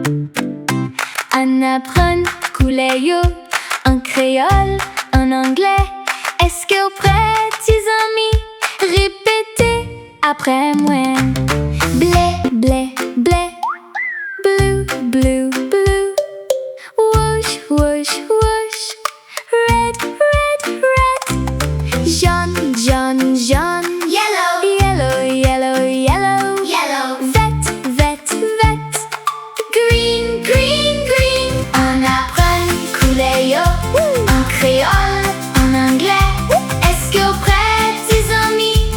On apprend koulè yo en créole, en anglais. Est-ce que vous prêts, tes amis? Répétez après moi. Blé, blé, blé. Blue, blue, blue. Whoosh, whoosh, whoosh. Red, red, red. Jaune, jaune, jaune. Yellow, Yellow, yellow, yellow. yellow, Vert, vert, vert. Green, green, green. On apprend koulè yo en créole, en anglais. Est-ce que vous prêts, tes amis?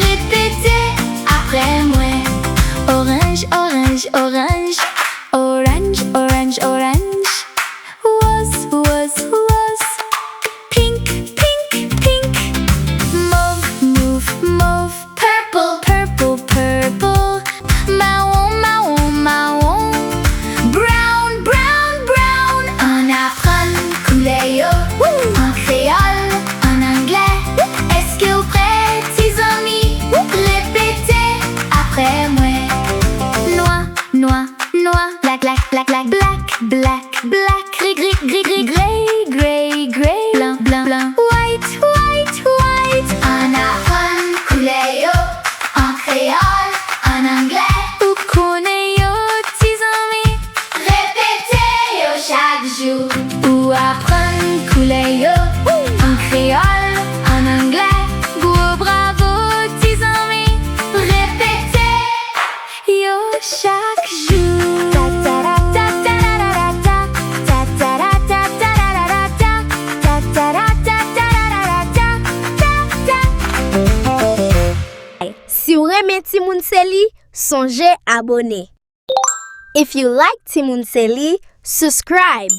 Répétez après moi. Orange, orange, orange. Orange, orange, orange. Was, was, was. Pink, pink, pink. Mauve, mauve, mauve. purple, Purple, purple. Marron, marron, marron. Brown, brown, brown. On apprend koulè yo en créole, en anglais. Est-ce que vous prêts, tes amis? Répétez après moi. Noir, noir, noir. Black, black, black, black, black, black, black. Gris, gris, gris, gris, gray, gray, gray. Blanc, blanc, blanc. White, white, white. on apprend koulè yo en créole, en anglais. Ou connaît yo, tes amis? Répétez yo chaque jour. Ou apprendre koulè yo en créole, en anglais. Gros bravo, tes amis. Répétez Yo chaque jour. Ta ta ra ta ta ra ra ta. Ta ta ra ta ta ra ra ta. Ta ta ra ta ta ra ra ta. Si vous aimez Timoun Seli, songez abonner. If you like Timoun Seli, subscribe.